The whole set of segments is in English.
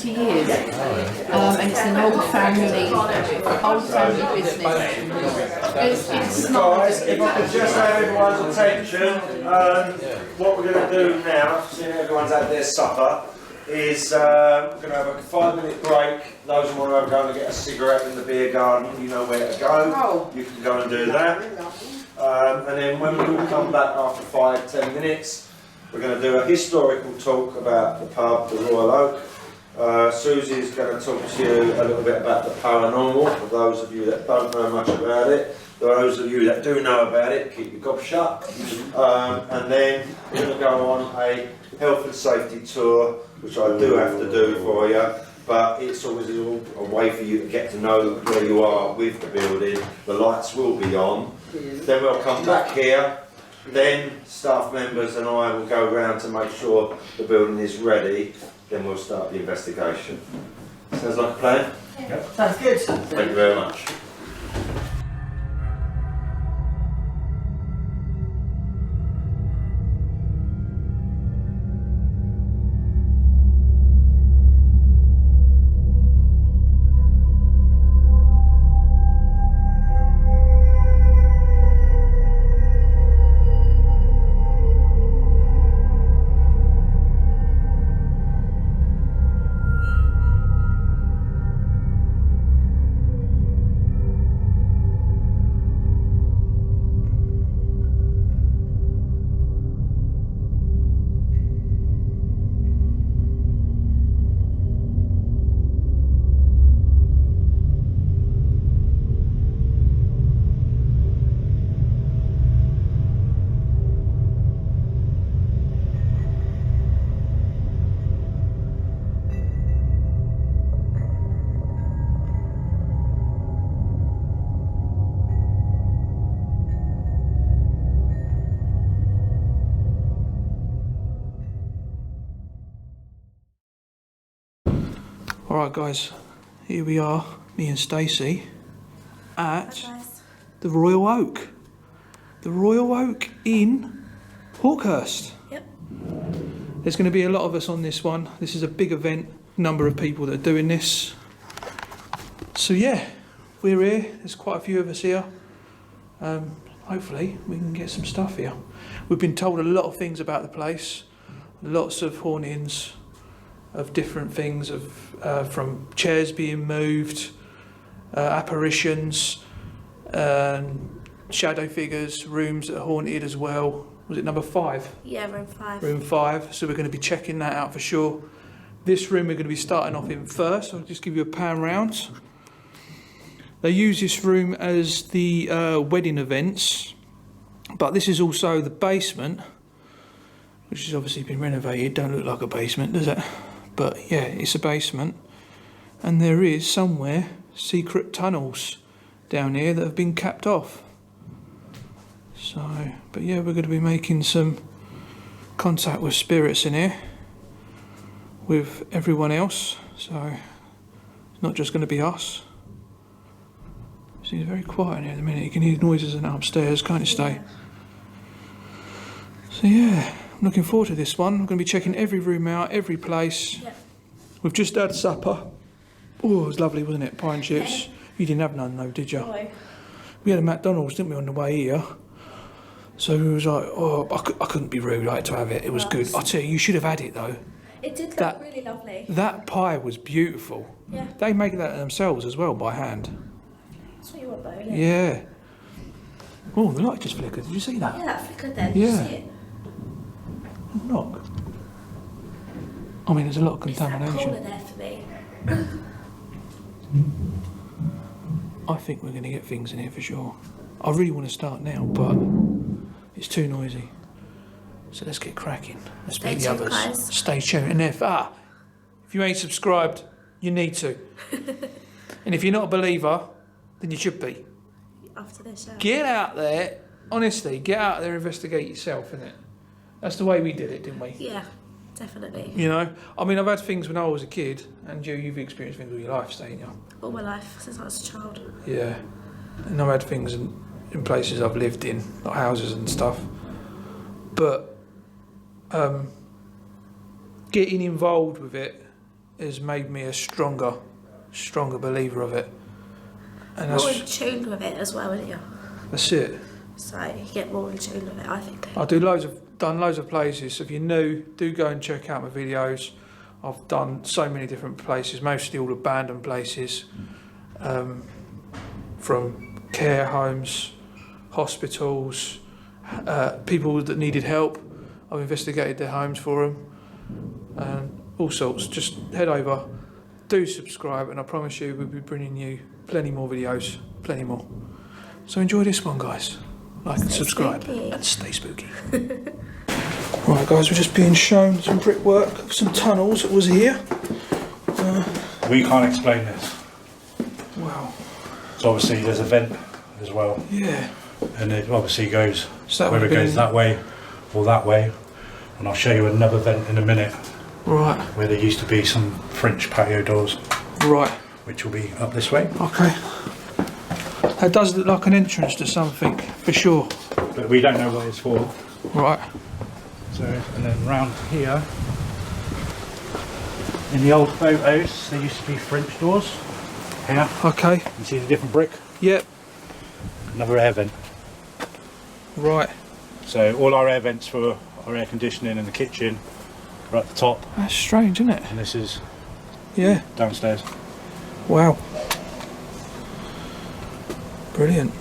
70 years. And it's an old family business. It's not. Guys, if I could just have everyone's attention, what we're going to do now, seeing everyone's had their supper, is we're going to have a 5-minute break. Those who want to go and get a cigarette in the beer garden, you know where to go. You can go and do that. And then when we all come back after 5-10 minutes, we're going to do a historical talk about the pub, the Royal Oak. Susie's going to talk to you a little bit about the paranormal, for those of you that don't know much about it. Those of you that do know about it, keep your gob shut. And then we're going to go on a health and safety tour, which I do have to do for you, but it's always a way for you to get to know where you are with the building. The lights will be on. Then we'll come back here. Then staff members and I will go round to make sure the building is ready. Then we'll start the investigation. Sounds like a plan? Yeah. Sounds good. Thank you very much. Alright guys, here we are, me and Stacey, at the Royal Oak. The Royal Oak in Hawkhurst. Yep. There's going to be a lot of us on this one. This is a big event, number of people that are doing this. So yeah, we're here, there's quite a few of us here. Hopefully we can get some stuff here. We've been told a lot of things about the place, lots of hauntings of different things, from chairs being moved, apparitions, shadow figures, rooms that are haunted as well. Was it number 5? Yeah, room 5. Room 5, so we're going to be checking that out for sure. This room we're going to be starting off in first. I'll just give you a pan round. They use this room as the wedding events, but this is also the basement, which has obviously been renovated. Don't look like a basement, does it? But yeah, it's a basement, and there is somewhere secret tunnels down here that have been capped off. So, but yeah, we're going to be making some contact with spirits in here, with everyone else, so it's not just going to be us. So it's very quiet in here at the minute. You can hear noises and upstairs, can't you, Stay? So yeah, I'm looking forward to this one. I'm going to be checking every room out, every place. Yep. We've just had supper. Oh, it was lovely, wasn't it? Pie and chips. You didn't have none though, did you? No. We had a McDonald's, didn't we, on the way here? So we was like, oh, I couldn't be rude. I had to have it. It was good. I tell you, you should have had it though. It did look really lovely. That pie was beautiful. Yeah. They make that themselves as well by hand. That's what you want though, isn't it? Yeah. Oh, the light just flickered. Did you see that? Yeah, that flickered then. Did Yeah. you see it? Knock. I mean, there's a lot of It's that contamination. corner there for me. I think we're going to get things in here for sure. I really want to start now, but it's too noisy. So let's get cracking. Let's meet the others. Guys. Stay tuned. And if you ain't subscribed, you need to. And if you're not a believer, then you should be. After this, yeah. Get out there. Honestly, get out there and investigate yourself, innit? That's the way we did it, didn't we? Yeah, definitely. You know? I mean, I've had things when I was a kid, and you've experienced things all your life, haven't you? All my life, since I was a child. Yeah. And I've had things in places I've lived in, like houses and stuff. But getting involved with it has made me a stronger believer of it. And More in tune with it as well, isn't you? that's it. So you get more in tune with it, I think. I done loads of places. So if you're new, do go and check out my videos. I've done so many different places, mostly all abandoned places, from care homes, hospitals, people that needed help. I've investigated their homes for them, and all sorts. Just head over, do subscribe, and I promise you we'll be bringing you plenty more videos, plenty more. So enjoy this one, guys. Like and subscribe, spooky. and stay spooky. Right, guys, we're just being shown some brickwork of some tunnels that was here. We can't explain this. Wow. So obviously there's a vent as well, Yeah. and it obviously goes, So that whether it would have goes been- that way or that way. And I'll show you another vent in a minute Right. where there used to be some French patio doors, Right. which will be up this way. Okay. That does look like an entrance to something, for sure. But we don't know what it's for. Right. So, and then round here, in the old photos, there used to be French doors. Here, Okay. you see the different brick? Yep. Another air vent. Right. So all our air vents for our air conditioning in the kitchen are at the top, That's strange, isn't it? and this is Yeah. downstairs. Wow. Brilliant.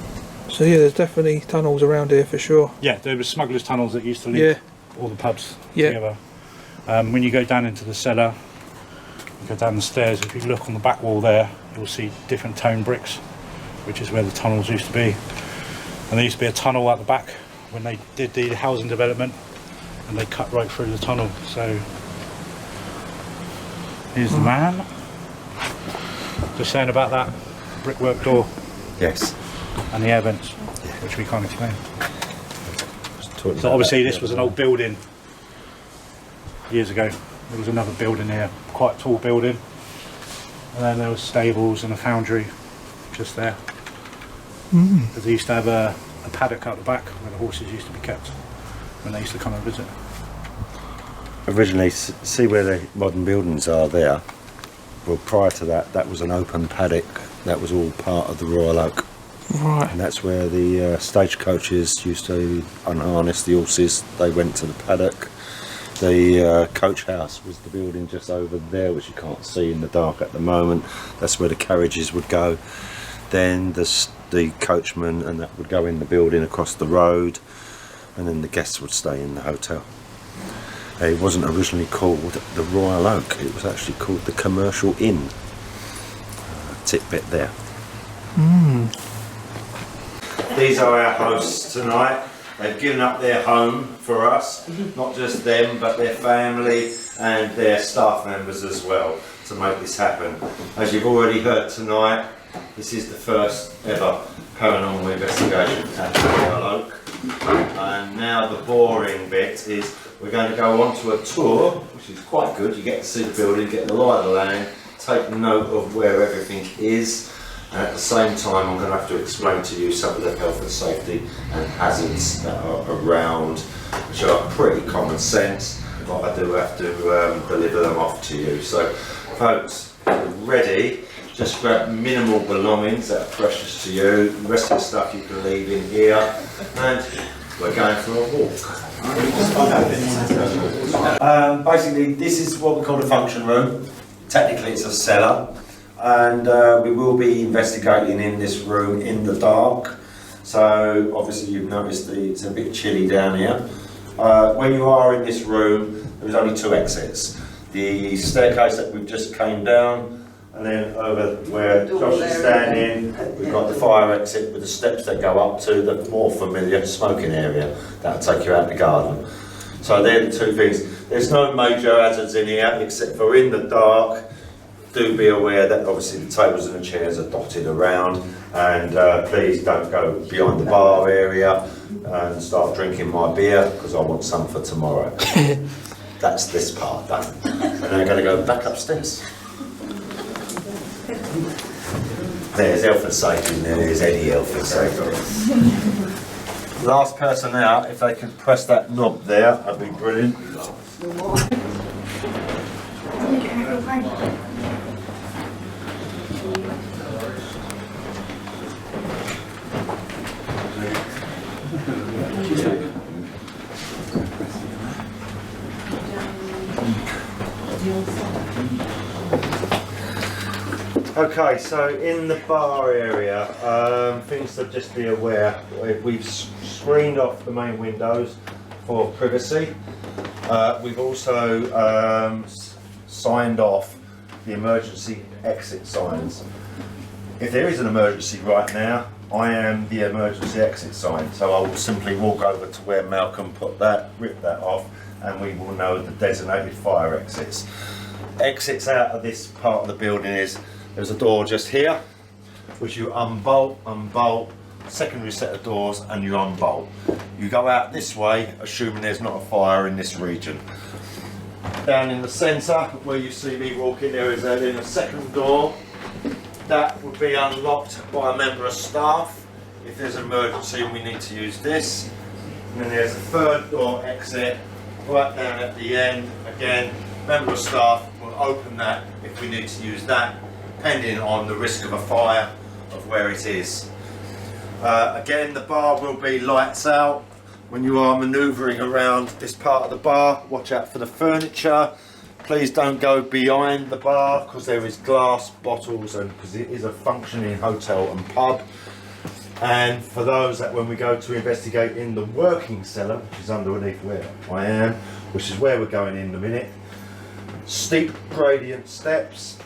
So yeah, there's definitely tunnels around here for sure. Yeah, there were smugglers' tunnels that used to link Yeah. all the pubs Yeah. together. When you go down into the cellar, you go down the stairs, if you look on the back wall there, you'll see different tone bricks, which is where the tunnels used to be. And there used to be a tunnel at the back when they did the housing development, and they cut right through the tunnel. So here's the man. Just saying about that brickwork door Yes. and the air vents, which we can't explain. So obviously this was an old building years ago. There was another building here, quite a tall building, and then there was stables and a foundry just there. Because they used to have a paddock out the back where the horses used to be kept when they used to come and visit. Originally, see where the modern buildings are there? Well, prior to that, that was an open paddock. That was all part of the Royal Oak. Right. And that's where the stagecoaches used to unharness the horses. They went to the paddock. The coach house was the building just over there, which you can't see in the dark at the moment. That's where the carriages would go. Then the coachman and that would go in the building across the road, and then the guests would stay in the hotel. It wasn't originally called the Royal Oak, it was actually called the Commercial Inn. Tidbit there. These are our hosts tonight. They've given up their home for us, not just them, but their family and their staff members as well, to make this happen. As you've already heard tonight, this is the first ever paranormal investigation at the Royal Oak. And now the boring bit is we're going to go on to a tour, which is quite good. You get to see the building, get the lie of the land, take note of where everything is. And at the same time, I'm going to have to explain to you some of the health and safety and hazards that are around, which are pretty common sense, but I do have to deliver them off to you. So, folks, ready? Just grab minimal belongings that are precious to you. The rest of the stuff you can leave in here, and we're going for a walk. Basically, this is what we call the function room. Technically, it's a cellar. And we will be investigating in this room in the dark. So obviously you've noticed that it's a bit chilly down here. When you are in this room, there's only two exits. The staircase that we've just came down, and then over where Josh is standing, we've got the fire exit with the steps that go up to the more familiar smoking area. That'll take you out the garden. So they're the two things. There's no major hazards in here except for in the dark. Do be aware that obviously the tables and the chairs are dotted around, and please don't go beyond the bar area and start drinking my beer, because I want some for tomorrow. That's this part done. And then I'm going to go back upstairs. There's health and safety, and there's any health and safety. Last person out, if they could press that knob there, that'd be brilliant. Okay, so in the bar area, things to just be aware, we've screened off the main windows for privacy. We've also signed off the emergency exit signs. If there is an emergency right now, I am the emergency exit sign, so I will simply walk over to where Malcolm put that, rip that off, and we will know the designated fire exits. Exits out of this part of the building is, there's a door just here, which you unbolt, secondary set of doors, and you unbolt. You go out this way, assuming there's not a fire in this region. Down in the centre, where you see me walking, there is a second door. That would be unlocked by a member of staff. If there's an emergency and we need to use this. And then there's a third door exit, right down at the end. Again, member of staff will open that if we need to use that, depending on the risk of a fire of where it is. Again, the bar will be lights out. When you are manoeuvring around this part of the bar, watch out for the furniture. Please don't go behind the bar because there is glass bottles, and because it is a functioning hotel and pub. And for those that when we go to investigate in the working cellar, which is underneath where I am, which is where we're going in a minute, steep gradient steps,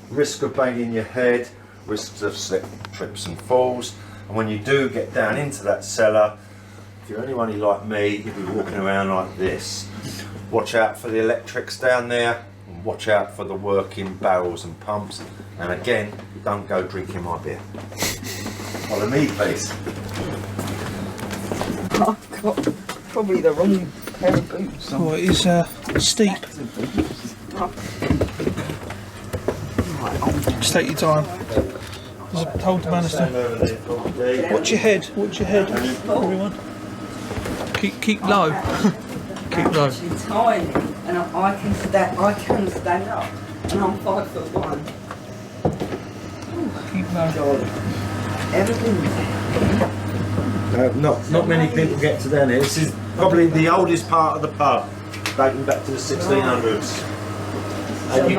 risk of banging your head, risks of slip, trips and falls. And when you do get down into that cellar, if you're anyone like me, you'll be walking around like this. Watch out for the electrics down there, and watch out for the working barrels and pumps. And again, don't go drinking my beer. Follow me, please. I've got probably the wrong pair of boots. Oh, it is steep. Just take your time. As I told the banister. Watch your head, everyone. Keep low. Keep low. She's tiny, and I can stand up, and I'm 5'1". Keep low. Not many people get to down here. This is probably the oldest part of the pub, dating back to the 1600s. And you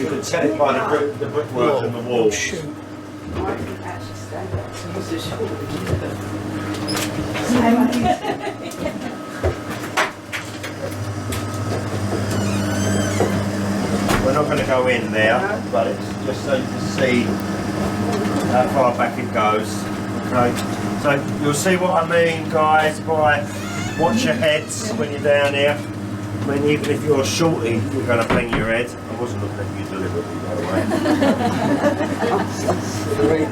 can tell it by the brickwork and the walls. I can actually stand up. So it's short. We're not going to go in there, but it's just so you can see how far back it goes. Okay, so you'll see what I mean, guys, by watch your heads when you're down here. I mean, even if you're shorty, you're going to bang your head. I wasn't looking at you deliberately, by the way.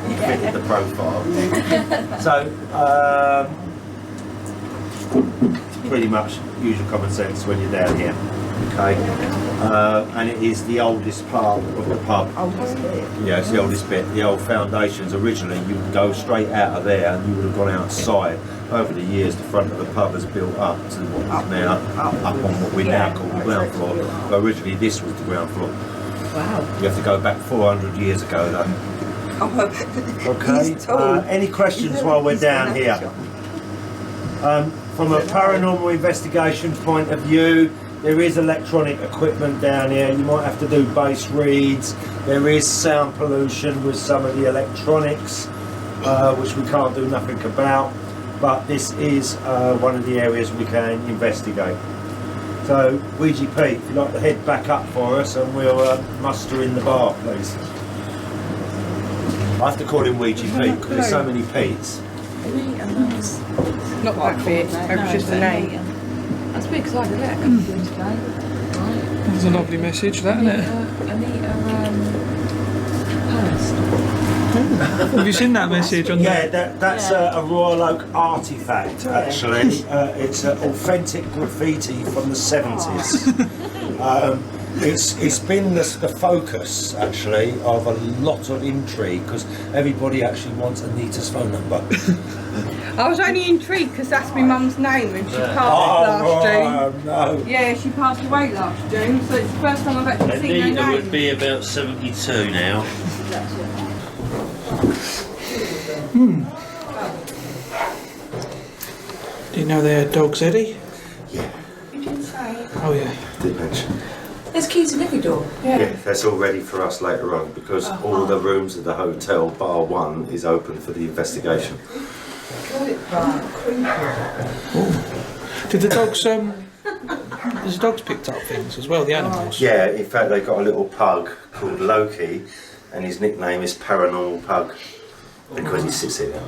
You fitted the profile. So, it's pretty much usual common sense when you're down here. Okay, and it is the oldest part of the pub. Oldest bit. Yeah, it's the oldest bit. The old foundations, originally you would go straight out of there and you would have gone outside. Over the years, the front of the pub has built up to what is now up on what we now call the ground floor. But originally this was the ground floor. Wow. You have to go back 400 years ago though. Okay, any questions while we're down here? From a paranormal investigation point of view, there is electronic equipment down here. You might have to do base reads. There is sound pollution with some of the electronics, which we can't do nothing about. But this is one of the areas we can investigate. So, Ouija Pete, if you'd like to head back up for us and we'll muster in the bar, please. I have to call him Ouija Pete because there's so many Petes. Not that bit, it was just a name. That's because I had a letter come through today. That's a lovely message, that, isn't it? Have you seen that message on Yeah, there? that's a Royal Oak artefact, actually. It's authentic graffiti from the 70s. It's been the focus actually of a lot of intrigue because everybody actually wants Anita's phone number. I was only intrigued because that's my mum's name and she passed last June. No. Yeah, she passed away last June, so it's the first time I've actually seen her Anita name. would be about 72 now. Do you know they had dogs, Eddie? Yeah, You didn't say. Oh yeah. did mention. There's keys in every door. Yeah, that's all ready for us later on because all the rooms of the hotel, bar one, is open for the investigation. Did the dogs the dogs picked up things as well, the animals? Yeah, in fact they got a little pug called Loki and his nickname is Paranormal Pug because he sits here.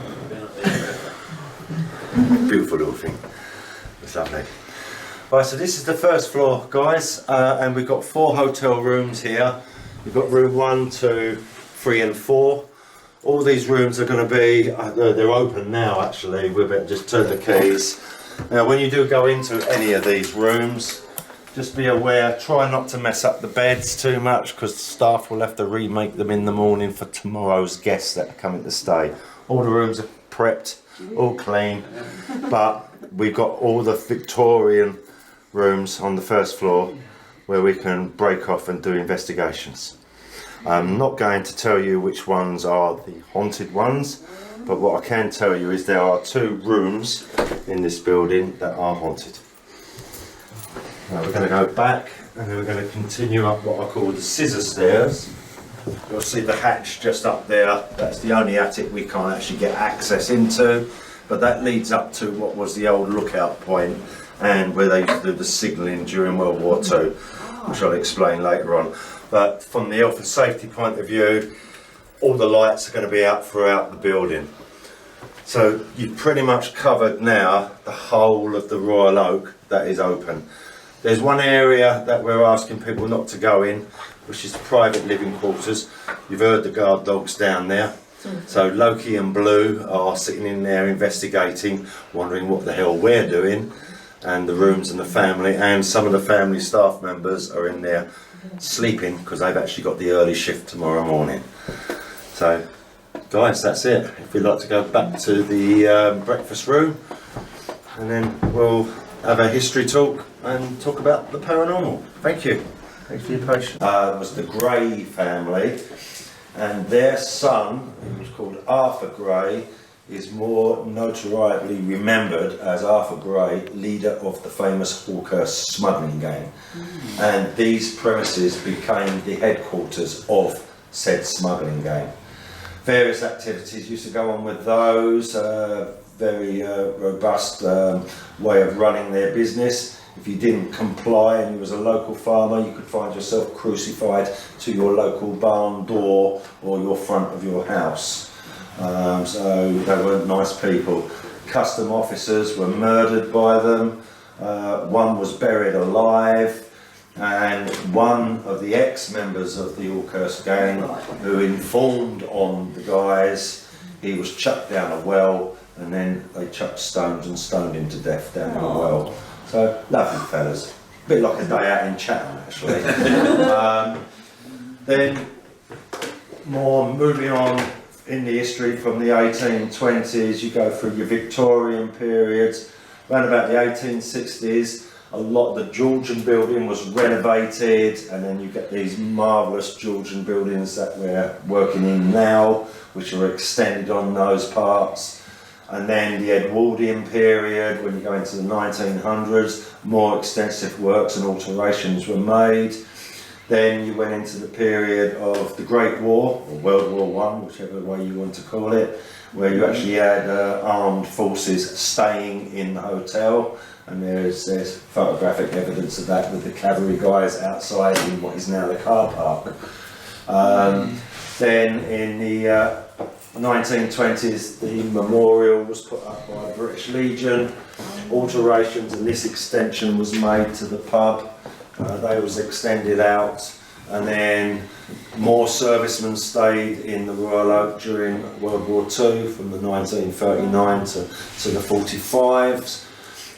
Beautiful little thing. It's lovely. Right, so this is the first floor, guys, and we've got 4 hotel rooms here. We've got room 1, 2, 3 and 4. All these rooms are going to be, they're open now actually, we're about to just turn the keys. Now when you do go into any of these rooms, just be aware, try not to mess up the beds too much because the staff will have to remake them in the morning for tomorrow's guests that are coming to stay. All the rooms are prepped, all clean, but we've got all the Victorian rooms on the first floor where we can break off and do investigations. I'm not going to tell you which ones are the haunted ones, but what I can tell you is there are 2 rooms in this building that are haunted. Now we're going to go back and then we're going to continue up what I call the scissor stairs. You'll see the hatch just up there. That's the only attic we can't actually get access into, but that leads up to what was the old lookout point and where they used to do the signalling during World War II, which I'll explain later on. But from the health and safety point of view, all the lights are going to be out throughout the building. So you've pretty much covered now the whole of the Royal Oak that is open. There's one area that we're asking people not to go in, which is the private living quarters. You've heard the guard dogs down there. So Loki and Blue are sitting in there investigating, wondering what the hell we're doing, and the rooms and the family, and some of the family staff members are in there sleeping because they've actually got the early shift tomorrow morning. So guys, that's it. If we'd like to go back to the breakfast room and then we'll have a history talk and talk about the paranormal. Thank you. Thanks for your patience. It was the Gray family, and their son, who was called Arthur Gray, is more notoriously remembered as Arthur Gray, leader of the famous Hawkhurst smuggling gang. And these premises became the headquarters of said smuggling gang. Various activities used to go on with those, very robust way of running their business. If you didn't comply and you was a local farmer, you could find yourself crucified to your local barn door or your front of your house. So they weren't nice people. Custom officers were murdered by them. One was buried alive, and one of the ex-members of the Hawkhurst gang who informed on the guys, he was chucked down a well, and then they chucked stones and stoned him to death down in a well. So lovely fellas, a bit like a day out in Chatham actually. Then more moving on in the history from the 1820s, you go through your Victorian periods. Around about the 1860s, a lot of the Georgian building was renovated, and then you get these marvellous Georgian buildings that we're working in now, which are extended on those parts. And then the Edwardian period, when you go into the 1900s, more extensive works and alterations were made. Then you went into the period of the Great War, or World War I, whichever way you want to call it, where you actually had armed forces staying in the hotel, and there's photographic evidence of that with the cavalry guys outside in what is now the car park. Then in the 1920s, the memorial was put up by the British Legion. Alterations, and this extension was made to the pub. They was extended out, and then more servicemen stayed in the Royal Oak during World War II from the 1939 to the 45s.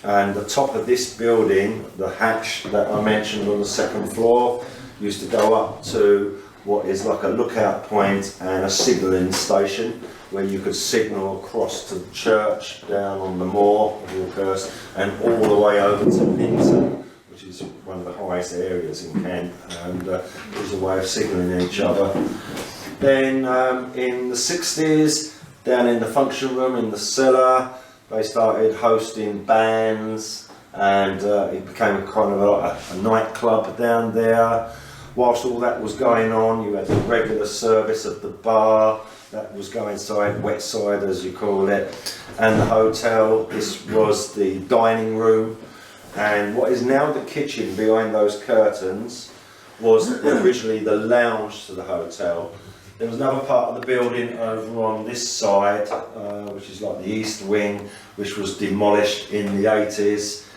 And the top of this building, the hatch that I mentioned on the second floor, used to go up to what is like a lookout point and a signalling station where you could signal across to the church down on the moor of Hawkhurst and all the way over to Linton, which is one of the highest areas in Kent, and it was a way of signalling each other. Then in the 60s, down in the function room in the cellar, they started hosting bands, and it became a kind of a nightclub down there. Whilst all that was going on, you had the regular service of the bar that was going side, wet side as you call it, and the hotel. This was the dining room, and what is now the kitchen behind those curtains was originally the lounge to the hotel. There was another part of the building over on this side, which is like the east wing, which was demolished in the 80s.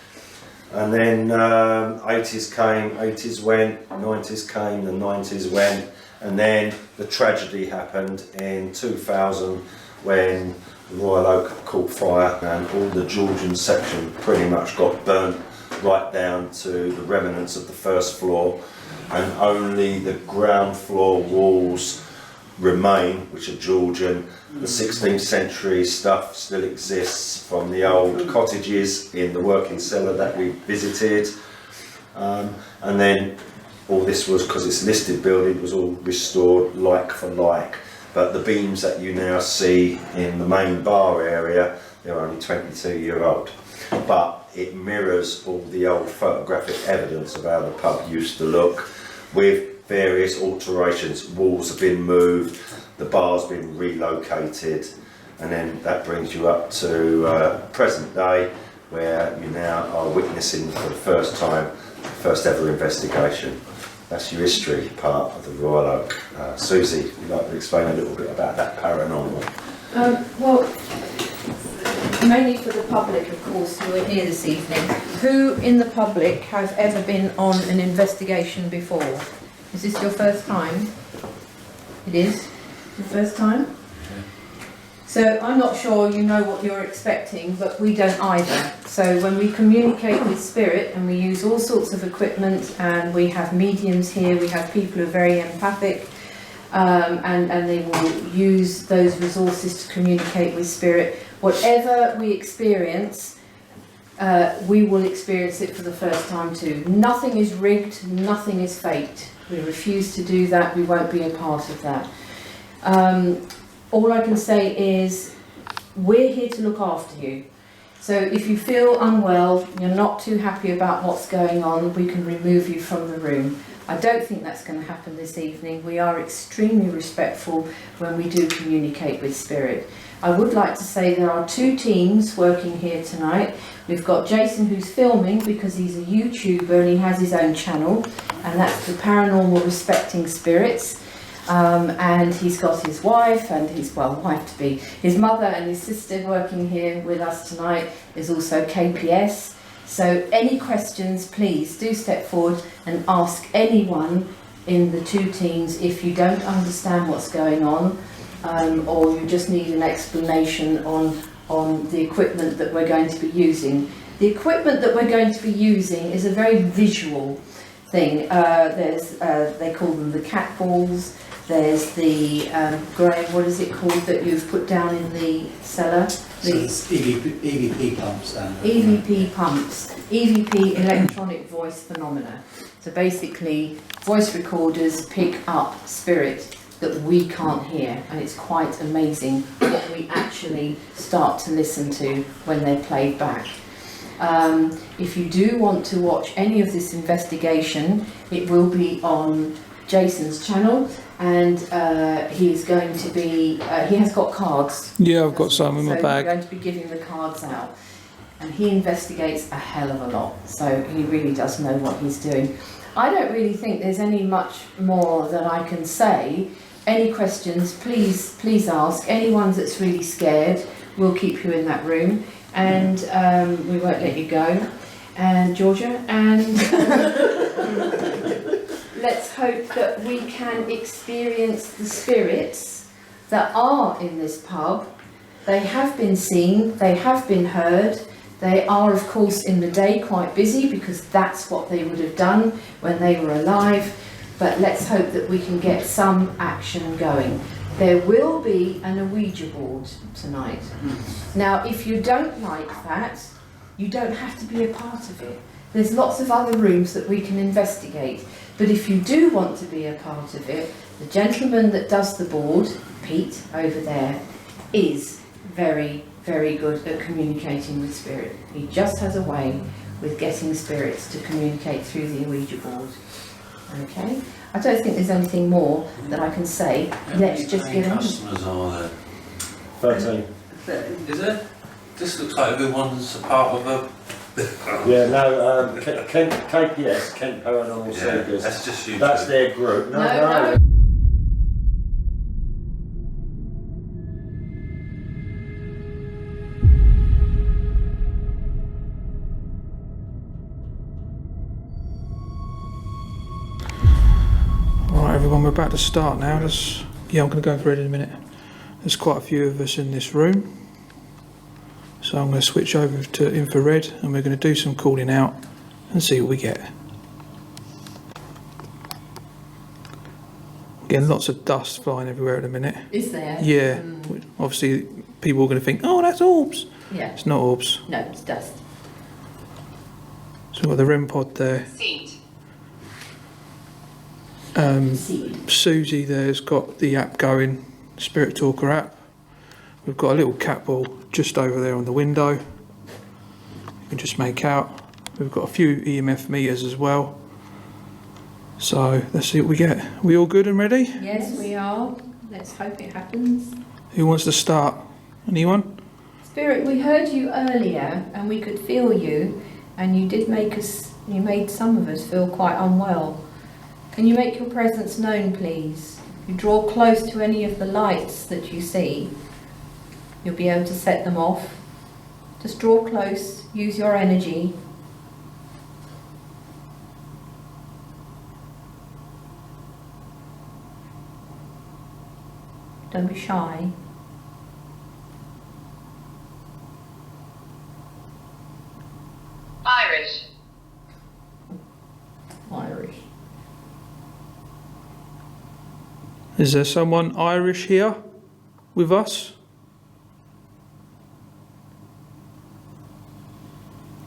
And then 80s came, 80s went, 90s came, the 90s went, and then the tragedy happened in 2000 when the Royal Oak caught fire and all the Georgian section pretty much got burnt right down to the remnants of the first floor, and only the ground floor walls remain, which are Georgian. The 16th century stuff still exists from the old cottages in the working cellar that we visited, and then all this was, because it's listed building, was all restored like for like, but the beams that you now see in the main bar area, they're only 22-year-old, but it mirrors all the old photographic evidence of how the pub used to look, with various alterations. Walls have been moved, the bar's been relocated, and then that brings you up to present day, where you now are witnessing for the first time the first ever investigation. That's your history part of the Royal Oak. Susie, would you like to explain a little bit about that paranormal? Well, mainly for the public, of course, who are here this evening. Who in the public has ever been on an investigation before? Is this your first time? It is? Your first time? So I'm not sure you know what you're expecting, but we don't either. So when we communicate with spirit, and we use all sorts of equipment, and we have mediums here, we have people who are very empathic, and they will use those resources to communicate with spirit. Whatever we experience, we will experience it for the first time too. Nothing is rigged, nothing is faked. We refuse to do that, we won't be a part of that. All I can say is, we're here to look after you. So if you feel unwell, you're not too happy about what's going on, we can remove you from the room. I don't think that's going to happen this evening. We are extremely respectful when we do communicate with spirit. I would like to say there are two teams working here tonight. We've got Jason, who's filming because he's a YouTuber and he has his own channel, and that's the Paranormal Respecting Spirits. And he's got his wife and his wife-to-be, his mother and his sister working here with us tonight. Is also KPS. So any questions, please do step forward and ask anyone in the two teams if you don't understand what's going on, or you just need an explanation on the equipment that we're going to be using. The equipment that we're going to be using is a very visual thing. They call them the cat balls. There's the Graham, what is it called that you've put down in the cellar? EVP pumps. EVP pumps, EVP electronic voice phenomena. So basically, voice recorders pick up spirit that we can't hear, and it's quite amazing what we actually start to listen to when they're played back. If you do want to watch any of this investigation, it will be on Jason's channel, and he's going to be, he has got cards. Yeah, I've got some in my bag. So we're going to be giving the cards out, and he investigates a hell of a lot, so he really does know what he's doing. I don't really think there's any much more that I can say. Any questions, please ask. Anyone that's really scared, we'll keep you in that room, and we won't let you go. And Georgia, and let's hope that we can experience the spirits that are in this pub. They have been seen, they have been heard. They are, of course, in the day quite busy, because that's what they would have done when they were alive. but let's hope that we can get some action going. There will be an Ouija board tonight. Now, if you don't like that, you don't have to be a part of it. There's lots of other rooms that we can investigate. But if you do want to be a part of it, the gentleman that does the board, Pete, over there, is very, very good at communicating with spirit. He just has a way with getting spirits to communicate through the Ouija board. Okay? I don't think there's anything more that I can say. Let's just get on. Customers are there? 13. Is it? This looks like everyone's a part of a... Yeah, no, Kent, KPS, Kent Paranormal Seekers. That's just you. That's their group. No. Right, everyone, we're about to start now. Yeah, I'm going to go through it in a minute. There's quite a few of us in this room. So I'm going to switch over to infrared and we're going to do some calling out and see what we get. Getting lots of dust flying everywhere at a minute. Is there? Yeah. Obviously people are going to think, oh, that's orbs. Yeah. It's not orbs. No, it's dust. So we've got the REM pod there. Susie there's got the app going, Spirit Talker app. We've got a little cat ball just over there on the window. You can just make out. We've got a few EMF meters as well. So let's see what we get. Are we all good and ready? Yes, we are. Let's hope it happens. Who wants to start? Anyone? Spirit, we heard you earlier and we could feel you, and you did you made some of us feel quite unwell. Can you make your presence known, please? You draw close to any of the lights that you see. You'll be able to set them off. Just draw close, use your energy. Don't be shy. Irish. Irish. Is there someone Irish here with us?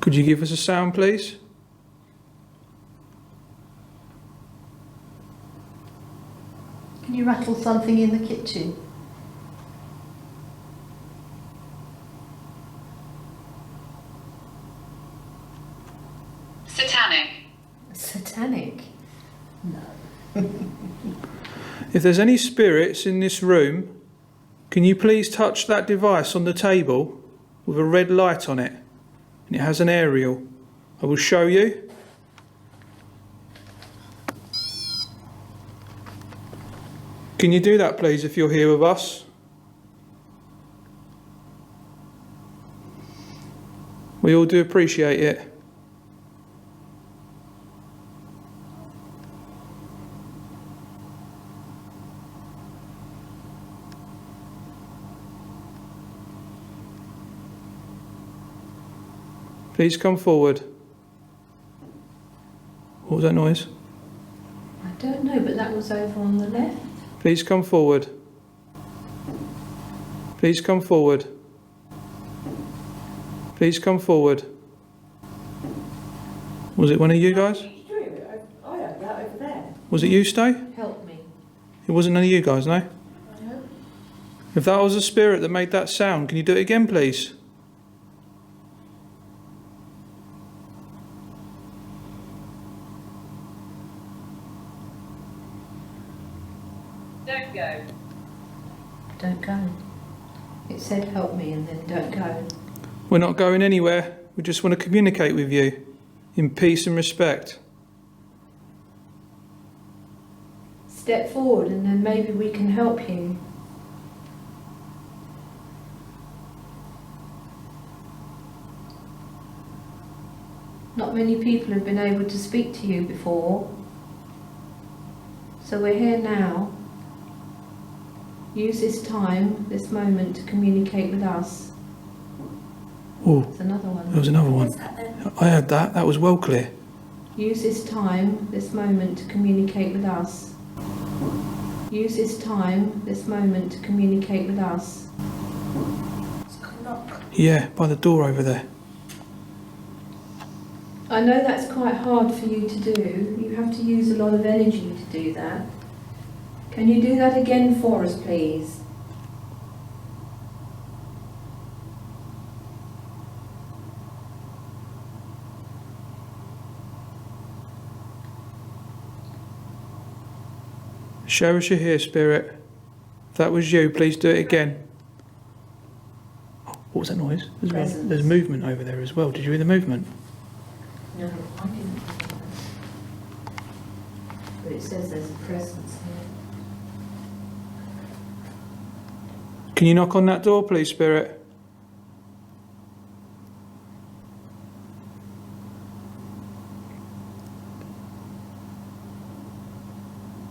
Could you give us a sound, please? Can you rattle something in the kitchen? Satanic. Satanic? No. If there's any spirits in this room, can you please touch that device on the table with a red light on it? And it has an aerial. I will show you. Can you do that, please, if you're here with us? We all do appreciate it. Please come forward. What was that noise? I don't know, but that was over on the left. Please come forward. Please come forward. Please come forward. Was it one of you guys? I heard that over there. Was it you, Stay? Help me. It wasn't none of you guys, no? No. If that was a spirit that made that sound, can you do it again, please? Don't go. Don't go. It said help me and then don't go. We're not going anywhere. We just want to communicate with you in peace and respect. Step forward and then maybe we can help you. Not many people have been able to speak to you before. So we're here now. Use this time, this moment to communicate with us. Oh, There's another one. there was another one. I heard that. That was well clear. Use this time, this moment to communicate with us. Use this time, this moment to communicate with us. Yeah, by the door over there. I know that's quite hard for you to do. You have to use a lot of energy to do that. Can you do that again for us, please? Show us you're here, Spirit. If that was you, please do it again. Oh, what was that noise? There's movement over there as well. Did you hear the movement? No, I didn't. But it says there's a presence here. Can you knock on that door, please, Spirit?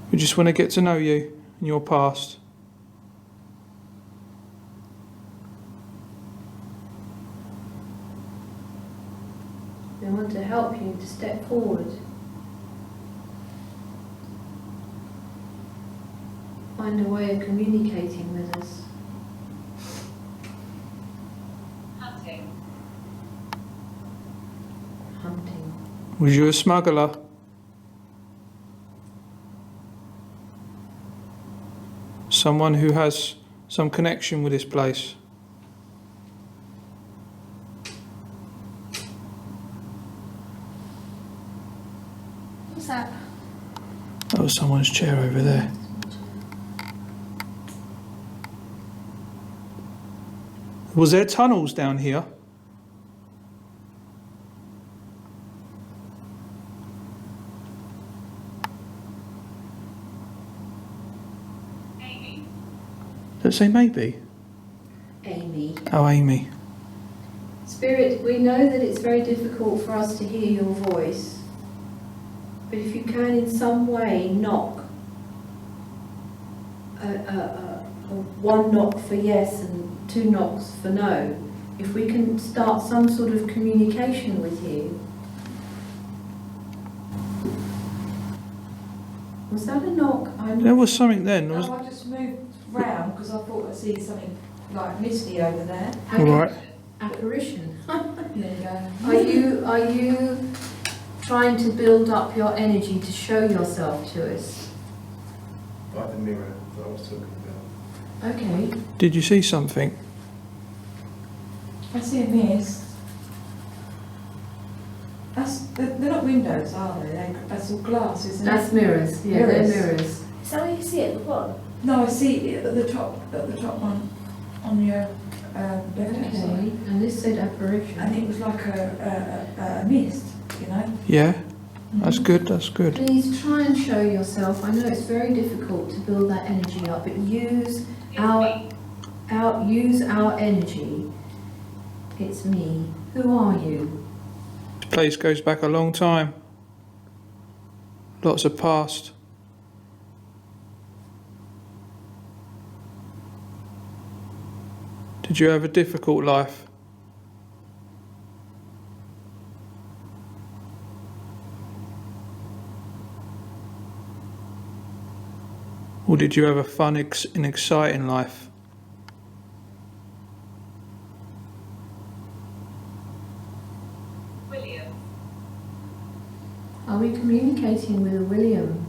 We just want to get to know you and your past. We want to help you to step forward. Find a way of communicating with us. Hunting. Was you a smuggler? Someone who has some connection with this place? What's that? That was someone's chair over there. Was there tunnels down here? Does it say maybe? Amy. Oh, Amy. Spirit, we know that it's very difficult for us to hear your voice, but if you can in some way knock, one knock for yes and 2 knocks for no, if we can start some sort of communication with you. Was that a knock? There was something then. No, I just moved round because I thought I see something like misty over there. Right. Apparition. There you go. Are you trying to build up your energy to show yourself to us? Like the mirror that I was talking about. Okay. Did you see something? I see a mist. They're not windows, are they? That's all glass, isn't it? That's mirrors. Yeah, Mirrors. they're mirrors. Is that what you see at the bottom? No, I see it at the top one on your left-hand Okay. side. And this said apparition. And it was like a mist, you know. Yeah. That's good. That's good. Please try and show yourself. I know it's very difficult to build that energy up, but use our energy. It's me. Who are you? This place goes back a long time. Lots of past. Did you have a difficult life? Or did you have a fun and exciting life? William. Are we communicating with a William?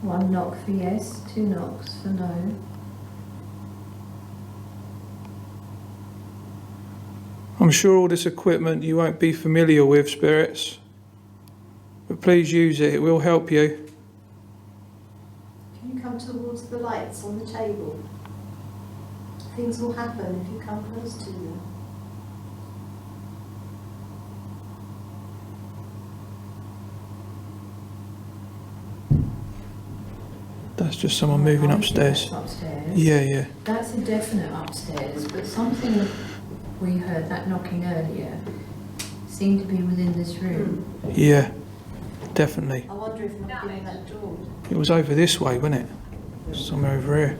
One knock for yes, 2 knocks for no. I'm sure all this equipment you won't be familiar with, spirits, but please use it, it will help you. Can you come towards the lights on the table? Things will happen if you come close to them. That's just someone moving upstairs. That's upstairs. Yeah, yeah. That's a definite upstairs, but something we heard, that knocking earlier, seemed to be within this room. Yeah, definitely. I wonder if knocking on that door. It was over this way, wasn't it? Somewhere over here.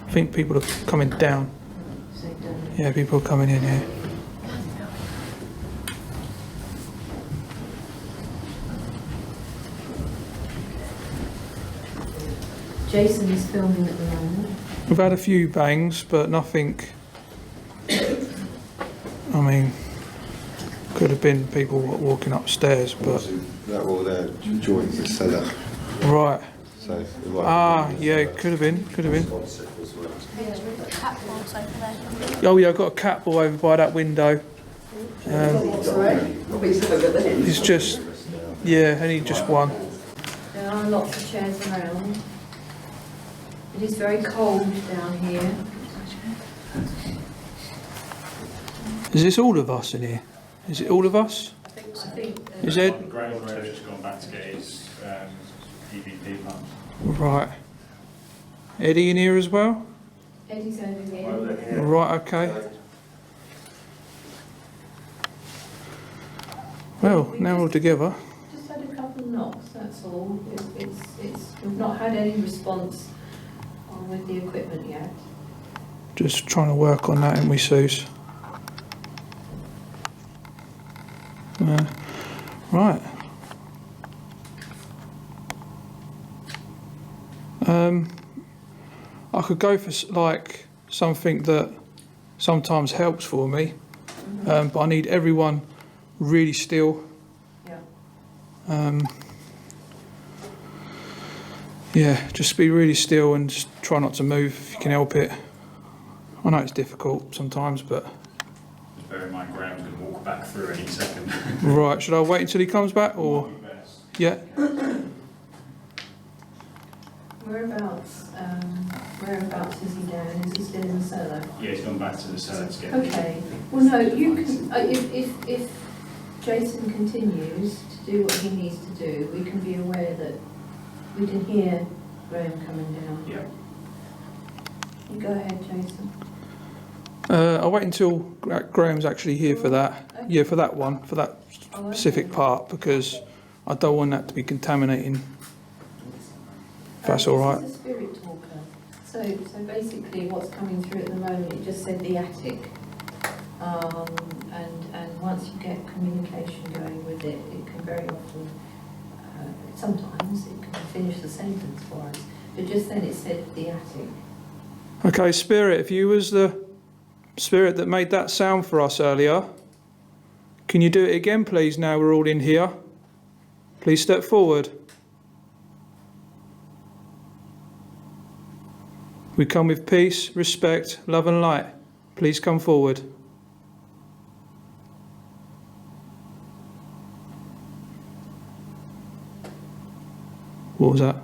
I think people are coming down. So Yeah, people are coming in here. Jason is filming at the moment. We've had a few bangs, but nothing. I mean, could have been people walking upstairs, but That all there joins the cellar. right. So it might Yeah, could have been. Yeah, we've got cat balls over there. Oh yeah, I've got a cat ball over by that window. It's just, yeah, only just one. There are lots of chairs around. It is very cold down here. Is this all of us in here? Is it all of us? I think Is Ed? Graham's just gone back to get his EVP pump. Right. Eddie in here as well? Eddie's over here. Right, okay. Well, now we're all together. Just had a couple of knocks, that's all. We've not had any response with the equipment yet. Just trying to work on that, ain't we, Suze? Right. I could go for like something that sometimes helps for me, but I need everyone really still. Yeah. Yeah, just be really still and just try not to move if you can help it. I know it's difficult sometimes, but... Just bear in mind Graham's going to walk back through any second. Right, should I wait until he comes back, or...? Yeah. Whereabouts is he down? Is he still in the cellar? Yeah, he's gone back to the cellar to get Okay. Well, no, you can, if Jason continues to do what he needs to do, we can be aware that we can hear Graham coming down. Yeah. You go ahead, Jason. I'll wait until Graham's actually here for that. Yeah, for that one, for that specific part, because I don't want that to be contaminating. If that's all right. This is a spirit talker. So basically what's coming through at the moment, it just said the attic. And once you get communication going with it, it can very often, sometimes it can finish the sentence for us. But just then it said the attic. Okay, Spirit, if you was the spirit that made that sound for us earlier, can you do it again, please, now we're all in here? Please step forward. We come with peace, respect, love and light. Please come forward. What was that?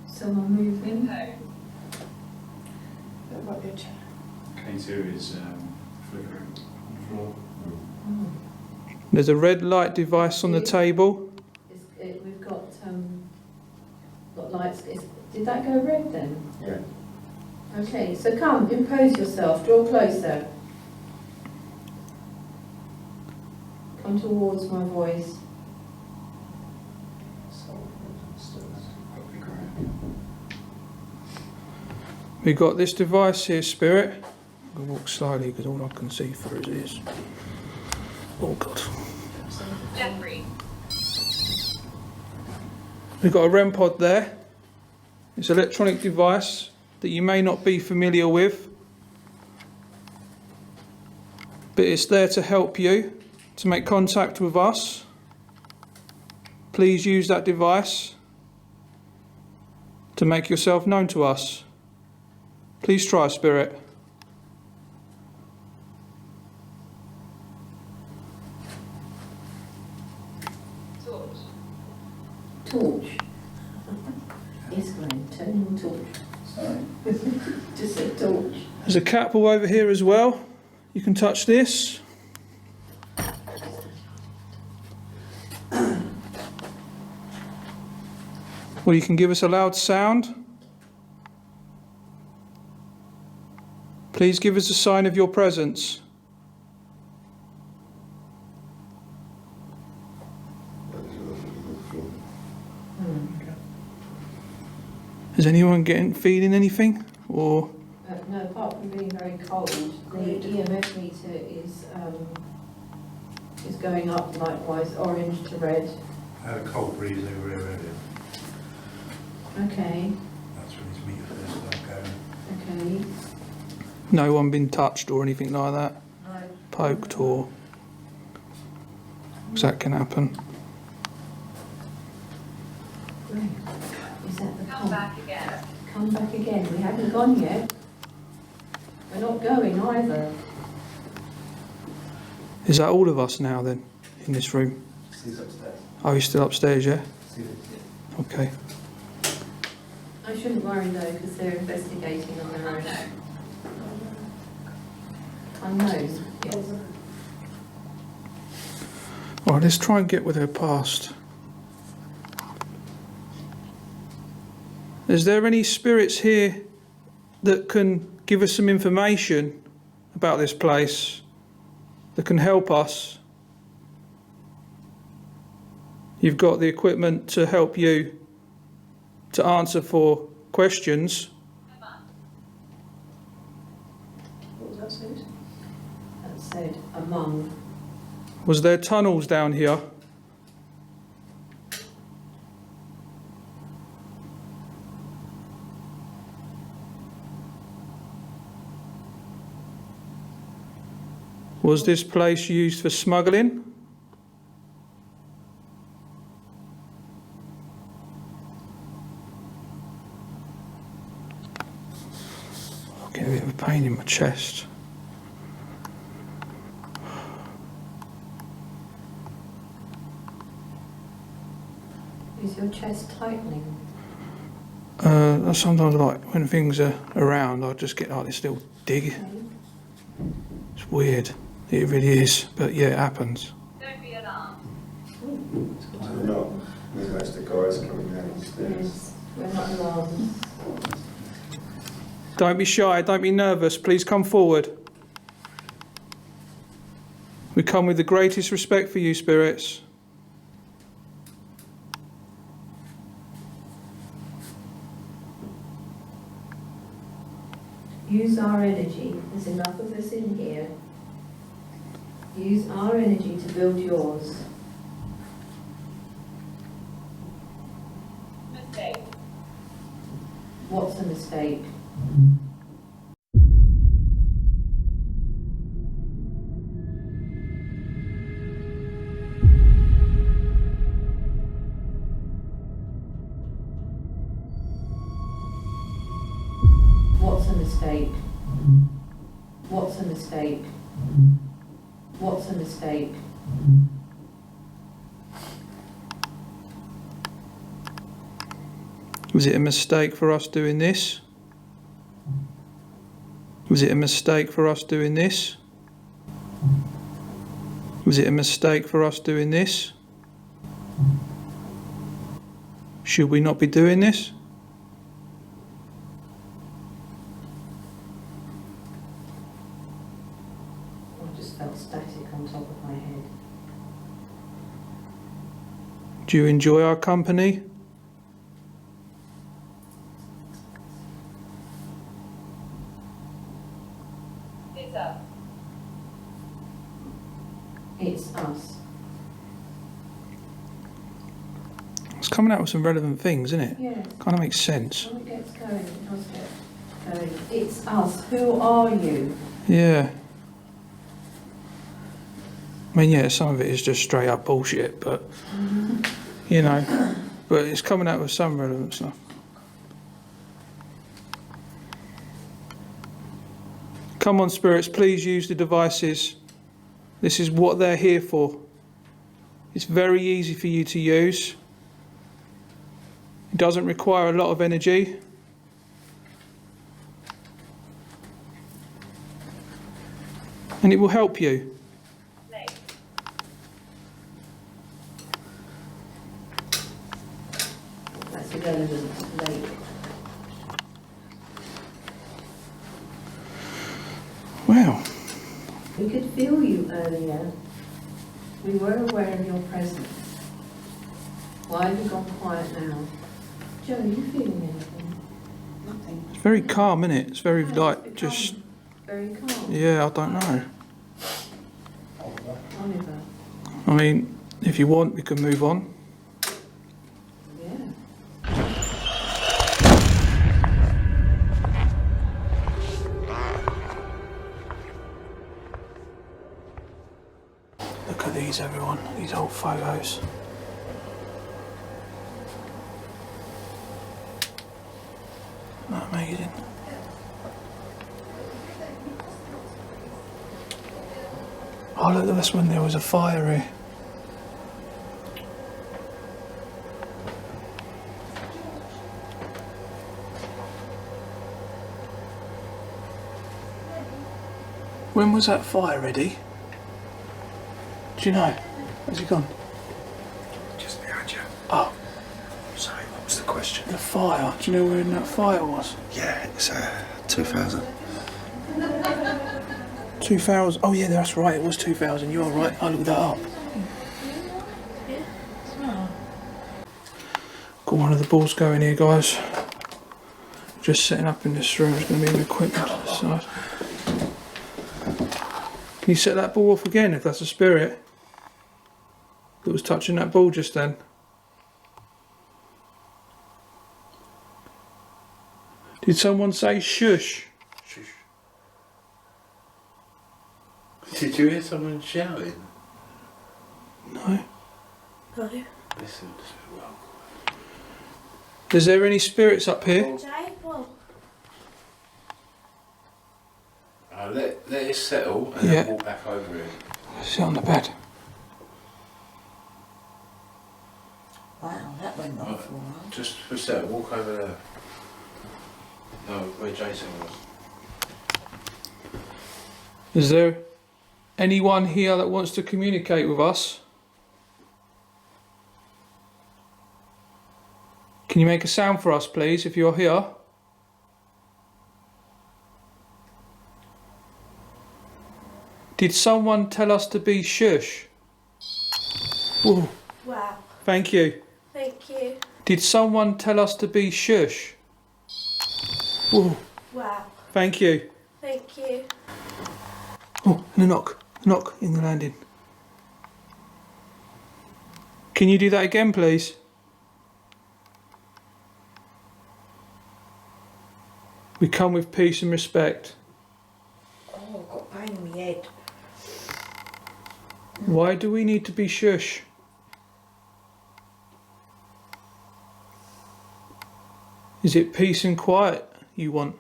Someone move in? K2 is flickering on the floor. There's a red light device on the table. We've got lights. Did that go red then? Yeah. Okay, so come, impose yourself, draw closer. Come towards my voice. We've got this device here, Spirit. I'm going to walk slowly because all I can see through is this. Oh God. We've got a REM pod there. It's an electronic device that you may not be familiar with, but it's there to help you to make contact with us. Please use that device to make yourself known to us. Please try, Spirit. Torch. Yes, Graham, turn your torch. Sorry. Just a torch. There's a cat ball over here as well. You can touch this. Or you can give us a loud sound. Please give us a sign of your presence. Has Is anyone feeling anything? Or No, apart from being very cold, the EMF meter is going up likewise, orange to red. I had a cold breeze over here earlier. Okay, That's when his meter first started going. okay. no one been touched or anything like that? No. Poked or... 'cause that can happen. Great. Is that the Come back again. Come back again. We haven't gone yet. We're not going either. Is that all of us now then, in this room? He's upstairs. Oh, you're still upstairs, yeah? Yeah. Okay. I shouldn't worry though, because they're investigating on their own. Unknown. Yes. All right, let's try and get with her past. Is there any spirits here that can give us some information about this place, that can help us? You've got the equipment to help you to answer for questions. What was that said? That said, among. Was there tunnels down here? Was this place used for smuggling? I'm getting a bit of a pain in my chest. Is your chest tightening? Sometimes, like when things are around, I just get like this little dig. It's weird. It really is, but yeah, it happens. Don't be alarmed. We're not. That's the guys coming downstairs. Yes, we're not alarmed. Don't be shy, don't be nervous, please come forward. We come with the greatest respect for you, spirits. Use our energy. There's enough of us in here. Use our energy to build yours. Mistake. What's a mistake? What's a mistake? What's a mistake? What's a mistake? Was it a mistake for us doing this? Was it a mistake for us doing this? Was it a mistake for us doing this? Should we not be doing this? I just felt static on top of my head. Do you enjoy our company? It's up. It's us. It's coming out with some relevant things, isn't it? Yeah. Kind of makes sense. When it gets going, it does get going. It's us. Who are you? Yeah. I mean, yeah, some of it is just straight up bullshit, but, you know, but it's coming out with some relevant stuff. Come on, spirits, please use the devices. This is what they're here for. It's very easy for you to use. It doesn't require a lot of energy. And it will help you. That's irrelevant. Lake. Wow. We could feel you earlier. We were aware of your presence. Why have you gone quiet now? Joe, are you feeling anything? Nothing. It's very calm, isn't it? It's very like just. Very calm. Yeah, I don't know. Oliver. I mean, if you want, we can move on. Yeah. Look at these, everyone. These old photos. Isn't that amazing? Oh, look, that's when there was a fire here. When was that fire, Eddie? Do you know? Where's he gone? Just behind you. Oh, Sorry, what was the question? the fire. Do you know where that fire was? Yeah, it's 2000. 2000. Oh yeah, that's right. It was 2000. You are right. I looked that up. Got one of the balls going here, guys. Just setting up in this room. There's going to be an equipment to the side. Can you set that ball off again if that's a spirit that was touching that ball just then? Did someone say shush? Shush. Did you hear someone shouting? No. No. Listen, well. Is there any spirits up here? Jay, well, Let it settle and Yeah. then walk back over here. Sit on the bed. Wow, that went off all right. Just for a second, walk over there. No, where Jason was. Is there anyone here that wants to communicate with us? Can you make a sound for us, please, if you're here? Did someone tell us to be shush? Ooh, wow. thank you. Thank you. Did someone tell us to be shush? Ooh, Wow. thank you. Thank you. Oh, and a knock. Knock in the landing. Can you do that again, please? We come with peace and respect. Oh, I've got pain in my head. Why do we need to be shush? Is it peace and quiet you want?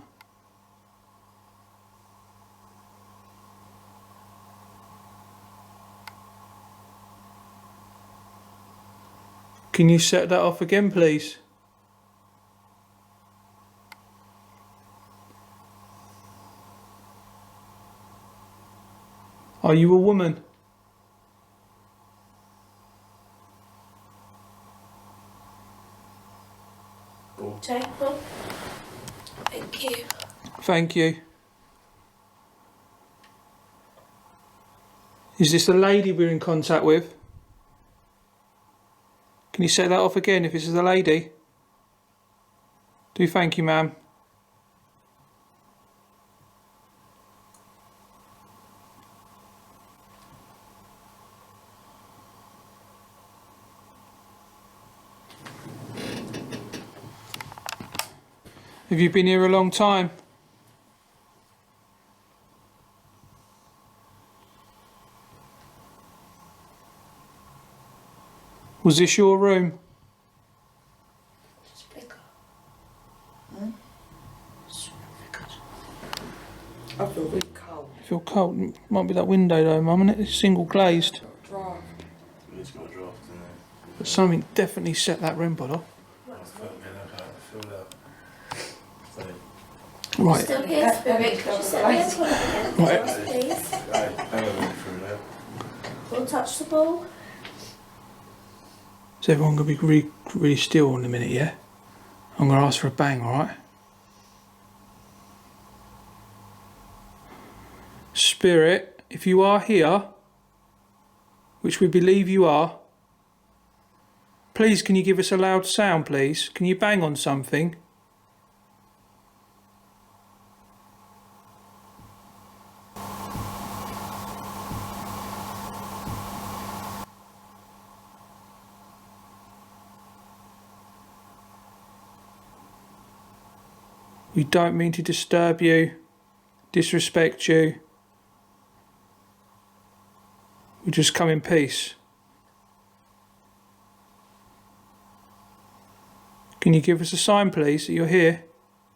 Can you set that off again, please? Are you a woman? Jay, well, thank you. Thank you. Is this the lady we're in contact with? Can you set that off again if this is the lady? Do thank you, ma'am. Have you been here a long time? Was this your room? Speaker. I feel really cold. You feel cold? Might be that window though, Mum, isn't it? It's single glazed. Draft. It's got a draft in there. But something definitely set that room bottle. Fill that. Right. Still here, Spirit. Just set me up again, Right. please. Hang on through there. We'll touch the ball. Is everyone going to be really still in a minute, yeah? I'm going to ask for a bang, alright? Spirit, if you are here, which we believe you are, please can you give us a loud sound, please? Can you bang on something? We don't mean to disturb you, disrespect you. We just come in peace. Can you give us a sign, please, that you're here?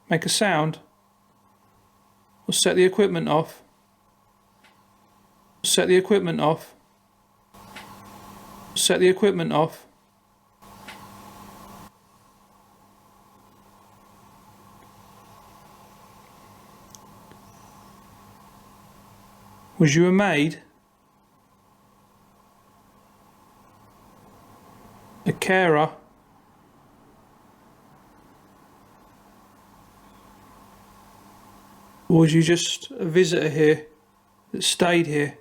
Make a sound. Or set the equipment off. Set the equipment off. Set the equipment off. Was you a maid? A carer? Or was you just a visitor here that stayed here?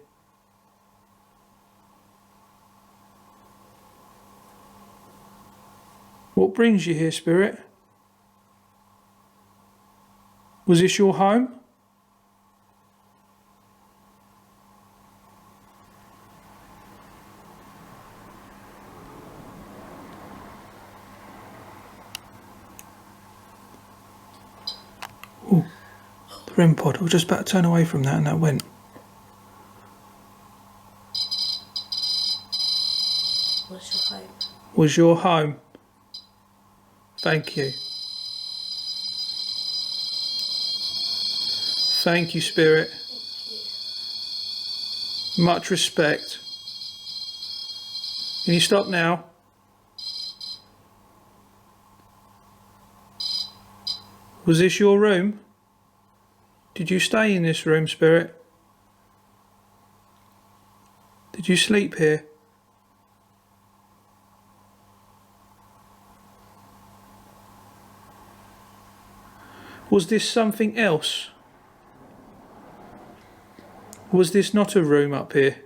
What brings you here, spirit? Was this your home? Oh, the REM pod. I was just about to turn away from that and that went. What's your home? Was your home? Thank you. Thank you, spirit. Much respect. Can you stop now? Was this your room? Did you stay in this room, spirit? Did you sleep here? Was this something else? Was this not a room up here?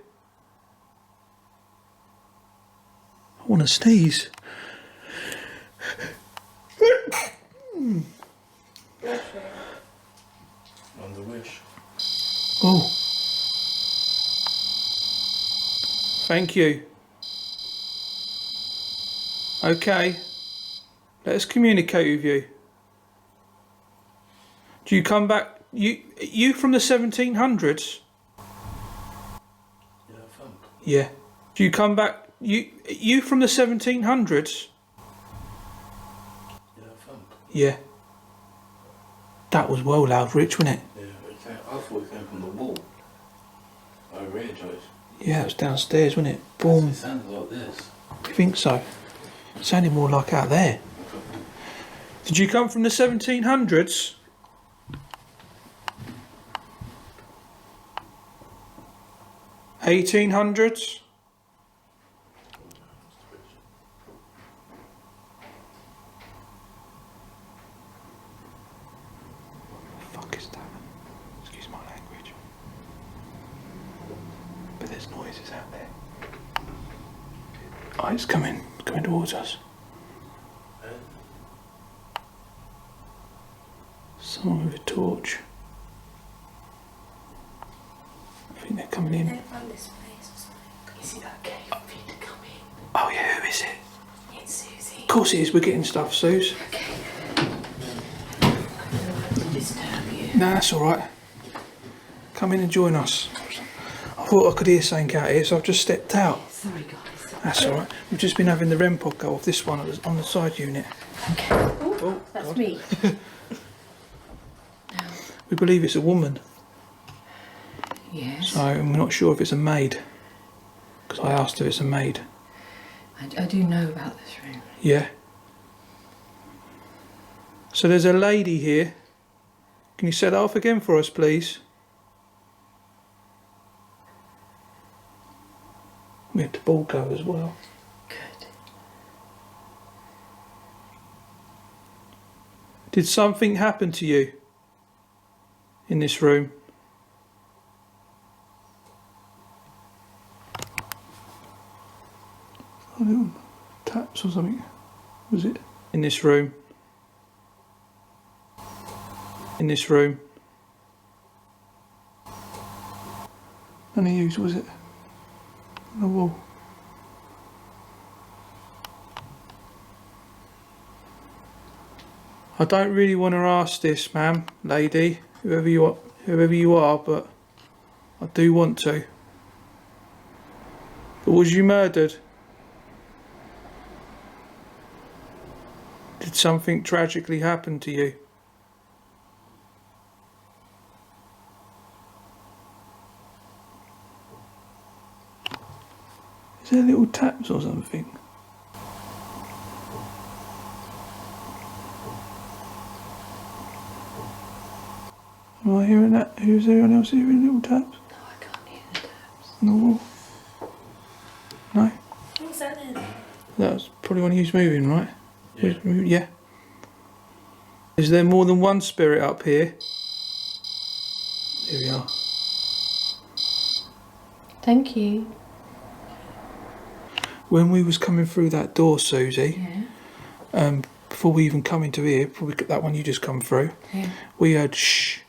I want to sneeze. On the wish. Oh. Thank you. Okay. Let us communicate with you. Do you come back? You from the 1700s? Yeah, funk. Yeah. Do you come back? You from the 1700s? Yeah, funk. Yeah. That was well loud, Rich, wasn't it? Yeah, I thought it came from the wall. Over here, Joyce. Yeah, it was downstairs, wasn't it? Boom. It sounded like this. You think so? It sounded more like out there. Did you come from the 1700s? $1800s? Fuck is that? Excuse my language. But there's noises out there. Oh, it's coming towards us. Someone with a torch. I think they're coming in. They found this place or something. Is it okay for me to come in? Oh yeah, who is it? It's Susie. Of course it is, we're getting stuff, Suze. Okay. I don't want to disturb you. Nah, that's alright. Come in and join us. I thought I could hear something out here, so I've just stepped out. Sorry, guys. That's alright. We've just been having the REM pod go off this one on the side unit. Okay. Oh, That's God. me. We believe it's a woman, Yes. so we're not sure if it's a maid. Because I asked if it's a maid. I do know about this room. Yeah. So there's a lady here. Can you set that off again for us, please? We had the ball go as well. Good. Did something happen to you in this room? A little taps or something. Was it? In this room. In this room. None of yous, was it? On the wall. I don't really want to ask this, ma'am, lady, whoever you are, but I do want to. But was you murdered? Did something tragically happen to you? Is there little taps or something? Am I hearing that? Who's anyone else hearing little taps? No, I can't hear the taps. No. No? What's that then? That's probably when he's moving, right? Yeah. Yeah. Is there more than one spirit up here? Here we are. Thank you. When we was coming through that door, Susie, Yeah. before we even come into here, before we, that one you just come through, Yeah. we heard shh.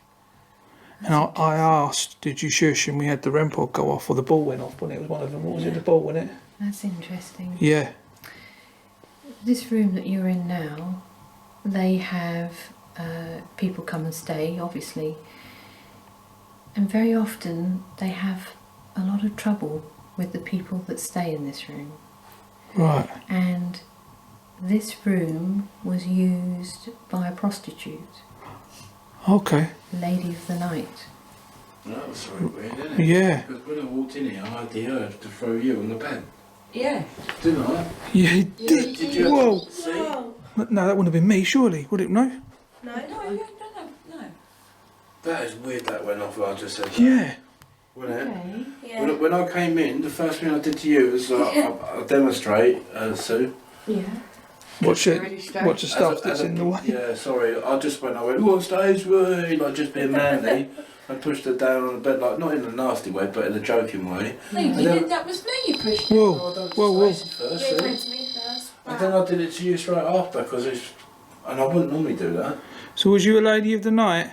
And I asked, did you shush? And we had the REM pod go off, or the ball went off when it was one of them. What was it, the ball, wasn't it? That's interesting. Yeah. This room that you're in now, they have people come and stay, obviously. And very often they have a lot of trouble with the people that stay in this room. Right. And this room was used by a prostitute, Okay. Lady of the Night. That was very weird, isn't it? Yeah. Because when I walked in here, I had the urge to throw you on the bed. Yeah. Didn't I? Yeah, he did. Did you? Whoa. See? No, that wouldn't have been me, surely, would it? No? No. That is weird that went off. I just said that. Yeah. Wasn't it? Okay. Yeah. When I came in, the first thing I did to you was I demonstrate, Sue. Yeah. Watch it. Really strange. Watch the stuff that's in the way. Yeah, sorry. I went, who on stage, way, like just being manly. I pushed her down on the bed, like not in a nasty way, but in a joking way. No, you didn't. That was me you pushed. Whoa. Oh, I done Whoa. Stacey first, Yeah, it see? went to me first. And then I did it to you straight after, because it's... And I wouldn't normally do that. So was you a lady of the night?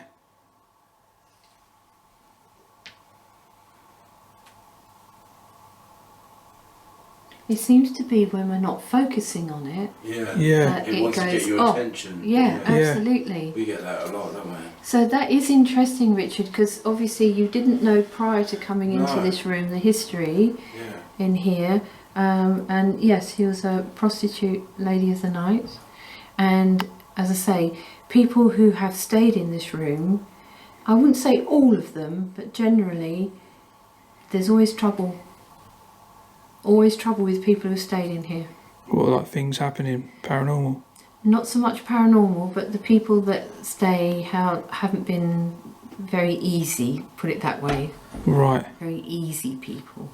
It seems to be when we're not focusing on it, Yeah. Yeah. that It it wants to goes get your off. attention. Yeah, Yeah. absolutely. We get that a lot, don't we? So that is interesting, Richard, because obviously you didn't know prior to coming into No. this room the history Yeah. in here. And yes, he was a prostitute, Lady of the Night. And as I say, people who have stayed in this room, I wouldn't say all of them, but generally, there's always trouble. Always trouble with people who stayed in here. What, like things happening paranormal? Not so much paranormal, but the people that stay haven't been very easy, put it that way. Right. Very easy people.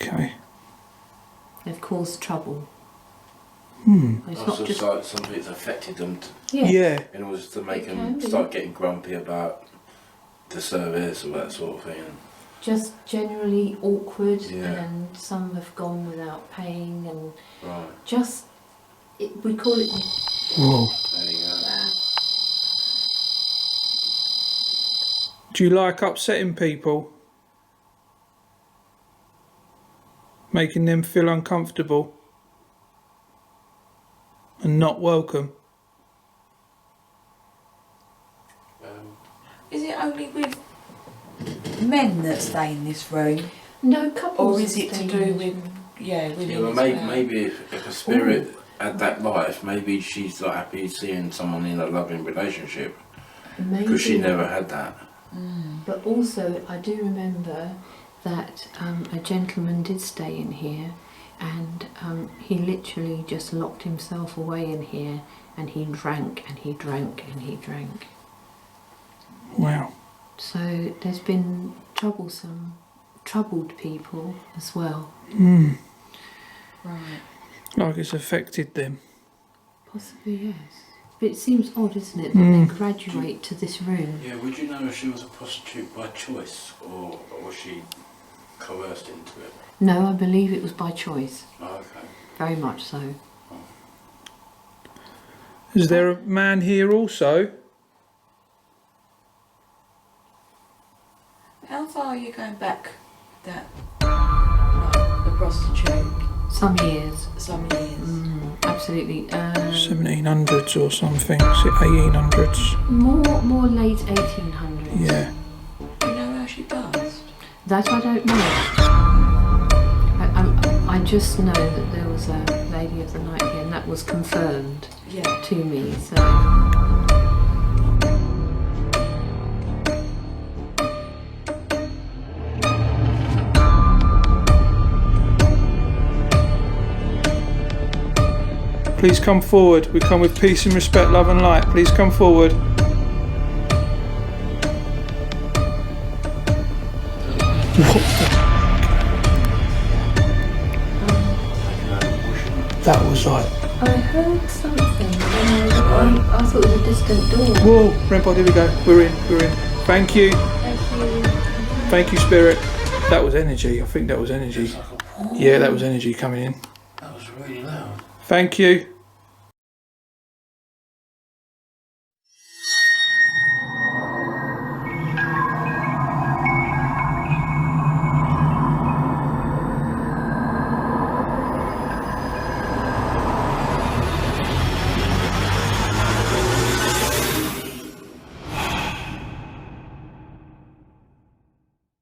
Okay. They've caused trouble. It's It's not just just... like something's affected them Yeah. in order to make It them can be. start getting grumpy about the service or that sort of thing. Just generally awkward, Yeah. and some have gone without paying, and Right, just... we call it... Whoa. there you go. Do you like upsetting people? Making them feel uncomfortable? And not welcome? Is it only with men that stay in this room, No couples or is it to stay do in with this room. women? Yeah, well, as maybe, well? maybe if a spirit had that life, maybe she's like happy seeing someone in a loving relationship because she Maybe. never had that. But also, I do remember that a gentleman did stay in here, and he literally just locked himself away in here, and he drank and he drank and he drank. Wow. So there's been troubled people as well. Hmm. Right. Like it's affected them. Possibly, yes. But it seems odd, isn't it, that they graduate to this room. Yeah, would you know if she was a prostitute by choice or was she coerced into it? No, I believe it was by choice. Oh, okay. Very much so. Is there a man here also? How far are you going back? That like, the prostitute Some years. Some years. Absolutely. 1700s or something. Is it 1800s? More late 1800s. Yeah. Do you know how she passed? That I don't know. I just know that there was a lady of the night here, and that was confirmed to me. So. Please come forward. We come with peace and respect, love and light. Please come forward. That was like... I heard something. I thought it was a distant door. Whoa, Grandpa, here we go. We're in. Thank you. Thank you. Thank you, Spirit. That was energy. I think that was energy. Yeah, that was energy coming in. That was really loud. Thank you.